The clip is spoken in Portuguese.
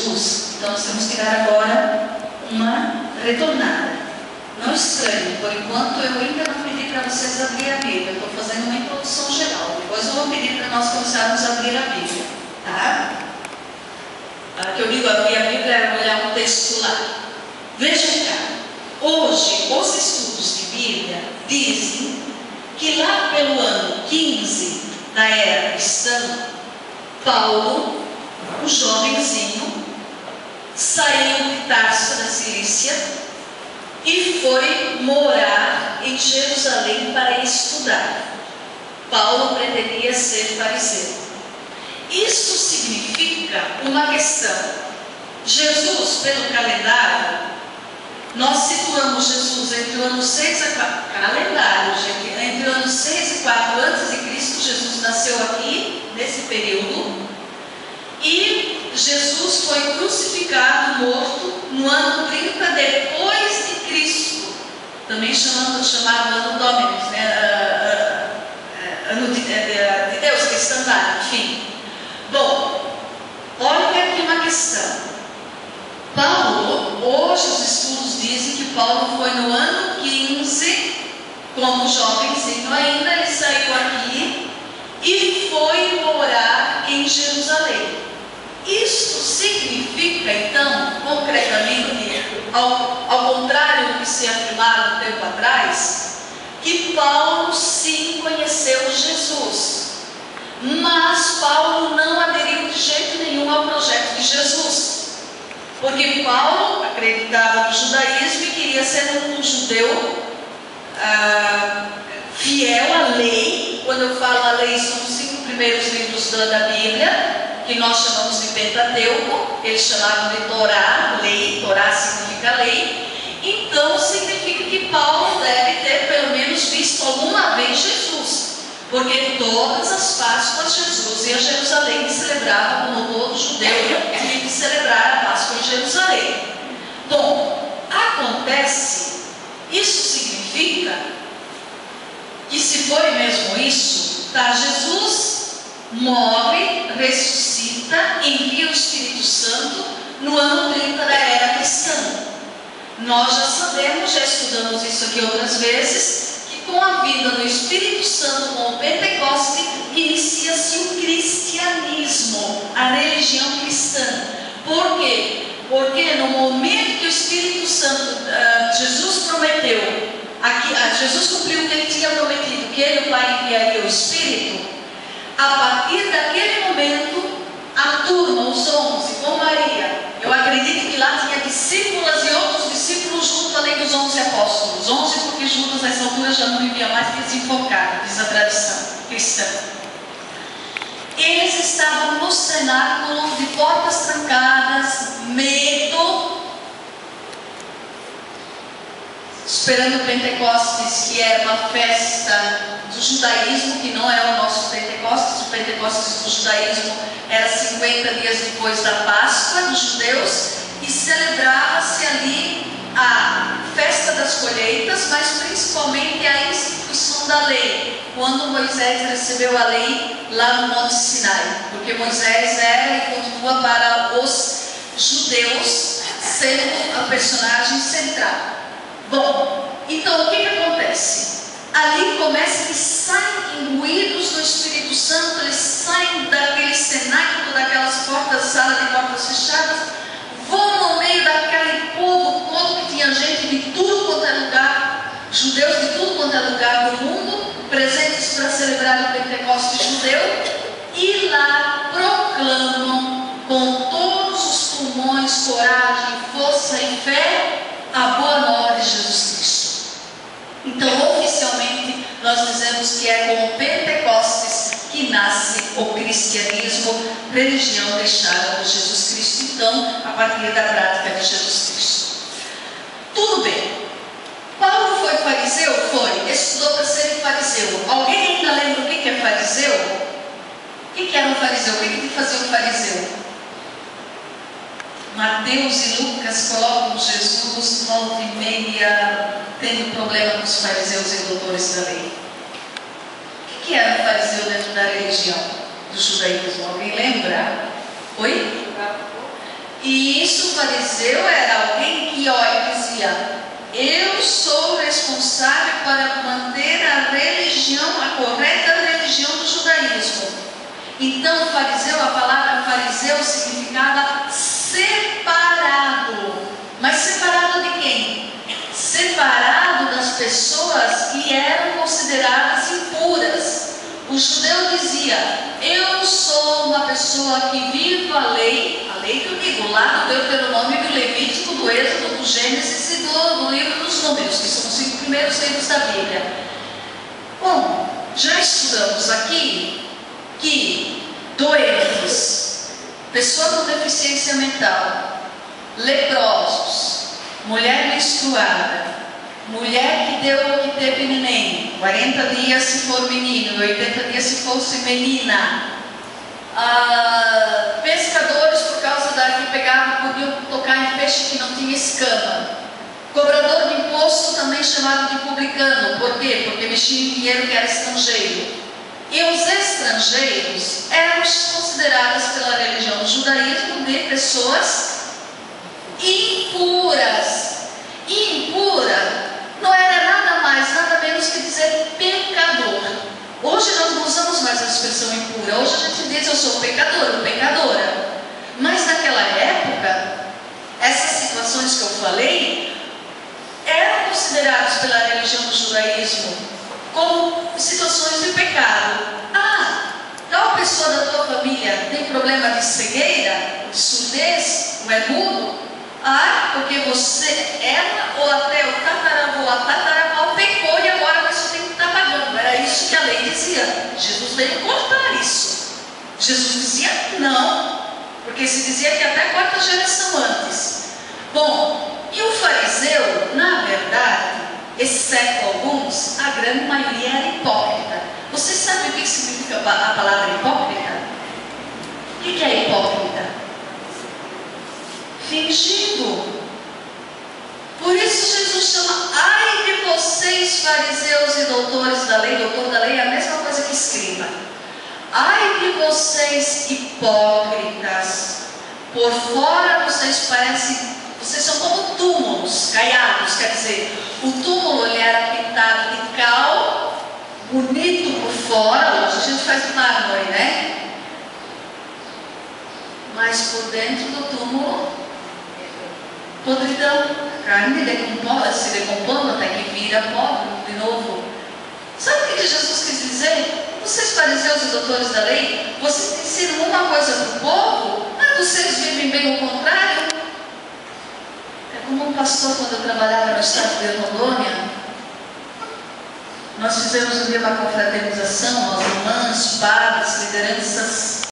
Jesus, então nós temos que dar agora uma retornada. Não estranhe, por enquanto eu ainda não pedi para vocês abrir a Bíblia, eu estou fazendo uma introdução geral, depois eu vou pedir para nós começarmos a abrir a Bíblia, tá? Que eu digo abrir a Bíblia é olhar um texto lá. Vejam cá, hoje os estudos de Bíblia dizem que lá pelo ano 15 da era cristã, Paulo, um jovenzinho, saiu de Tarso da Cilícia e foi morar em Jerusalém para estudar. Paulo pretendia ser fariseu. Isso significa uma questão. Jesus, pelo calendário, nós situamos Jesus entre o ano 6 a 4, calendário, gente, entre o ano 6 e 4 a.C., Jesus nasceu aqui, nesse período, e Jesus foi crucificado, morto, no ano 30 depois de Cristo, também chamado ano Dominus, né? Ano de Deus, cristandade, enfim. Bom, olha aqui uma questão. Paulo, hoje os estudos dizem que Paulo foi no ano 15, como jovenzinho ainda, ele saiu aqui e foi morar em Jerusalém. Isto significa, então, concretamente, ao contrário do que se afirmava um tempo atrás, que Paulo sim conheceu Jesus. Mas Paulo não aderiu de jeito nenhum ao projeto de Jesus. Porque Paulo acreditava no judaísmo e queria ser um judeu fiel à lei. Quando eu falo a lei, são os 5 primeiros livros da Bíblia, que nós chamamos de Pentateuco. Eles chamavam de Torá, lei. Torá significa lei. Então significa que Paulo deve ter pelo menos visto alguma vez Jesus. Porque todas as Páscoas Jesus ia a Jerusalém e celebrava, como todo judeu tinha que celebrar a Páscoa em Jerusalém. Bom, acontece, isso significa que se foi mesmo isso, tá? Jesus morre, ressuscita, envia o Espírito Santo no ano 30 da era cristã. Nós já sabemos, já estudamos isso aqui outras vezes, com a vinda do Espírito Santo, com o Pentecoste, inicia-se o cristianismo, a religião cristã. Por quê? Porque no momento que o Espírito Santo, Jesus prometeu, Jesus cumpriu o que ele tinha prometido, que ele, o Pai, enviaria o Espírito. A partir daquele momento, a turma, os 11, com Maria, eu acredito que lá tinha discípulas e outros discípulos junto, além dos 11 apóstolos. 11 porque Judas nessa altura já não vivia mais, tinha desenfocado, diz a tradição cristã. Eles estavam no cenáculo de portas trancadas, medo, esperando o Pentecostes, que era uma festa do judaísmo, que não é o nosso Pentecostes. O Pentecostes do judaísmo era 50 dias depois da Páscoa dos judeus, e celebrava-se ali a festa das colheitas, mas principalmente a instituição da lei, quando Moisés recebeu a lei lá no Monte Sinai, porque Moisés era e continua para os judeus sendo a personagem central. Bom, então o que acontece? Ali começa, eles saem imbuídos do Espírito Santo, eles saem daquele cenáculo, daquelas portas, salas de portas fechadas, vão no meio daquele povo todo que tinha gente de tudo quanto é lugar, judeus de tudo quanto é lugar do mundo, presentes para celebrar o Pentecostes judeu, e lá proclamam com todos os pulmões, coragem, força e fé a boa nova de Jesus Cristo. Então, oficialmente, nós dizemos que é com o Pentecostes que nasce o cristianismo, religião deixada por Jesus Cristo, então, a partir da prática de Jesus Cristo. Tudo bem. Paulo foi fariseu? Foi. Estudou para ser fariseu. Alguém ainda lembra o que é fariseu? O que era um fariseu? O que fazia um fariseu? Mateus e Lucas colocam Jesus volta e meia tendo problema com os fariseus e doutores da lei. O que era um fariseu dentro da religião do judaísmo? Alguém lembra? Oi? E isso, o fariseu era alguém que, dizia: eu sou responsável para manter a religião, a correta religião do judaísmo. Então, fariseu, a palavra fariseu significava separado. Mas separado de quem? Separado das pessoas que eram consideradas impuras. O judeu dizia: eu sou uma pessoa que vivo a lei que eu digo, lá do Deuteronômio, do Levítico, do Êxodo, do Gênesis e do livro dos Números, que são os 5 primeiros livros da Bíblia. Bom, já estudamos aqui que doentes, pessoa com deficiência mental, leprosos, mulher menstruada, mulher que deu ou que teve neném, 40 dias se for menino, 80 dias se fosse menina, pescadores por causa da que pegavam, podiam tocar em peixe que não tinha escama, cobrador de imposto também chamado de publicano. Por quê? Porque mexia em dinheiro que era estrangeiro. E os estrangeiros eram considerados pela religião do judaísmo de pessoas impuras. Impura não era nada mais, nada menos que dizer pecador. Hoje nós não usamos mais a expressão impura. Hoje a gente diz: eu sou pecador ou pecadora. Mas naquela época, essas situações que eu falei eram consideradas pela religião do judaísmo como situações de pecado. Tal pessoa da tua família tem problema de cegueira, de surdez, ou é mudo? Porque ela ou até o tataravô, a tataravó pecou e agora você tem que estar pagando. Era isso que a lei dizia. Jesus veio cortar isso. Jesus dizia não, porque se dizia que até a 4ª geração antes. Bom, e o fariseu, na verdade, exceto alguns, a grande maioria era hipócrita. Você sabe o que significa a palavra hipócrita? O que é hipócrita? Fingido. Por isso Jesus chama: ai de vocês, fariseus e doutores da lei. Doutor da lei é a mesma coisa que escriba. Ai de vocês, hipócritas. Por fora vocês vocês são como túmulos caiados. Quer dizer, o túmulo ele era pintado de cal, bonito por fora. Hoje a gente faz de mármore, né? Mas por dentro do túmulo, podridão, carne se decompondo até que vira pó de novo. Sabe o que Jesus quis dizer? Vocês, fariseus e doutores da lei, vocês ensinam uma coisa para o povo, mas vocês vivem bem o contrário. É como um pastor, quando eu trabalhava no estado de Rondônia, nós fizemos um dia uma confraternização, nós irmãs, padres, lideranças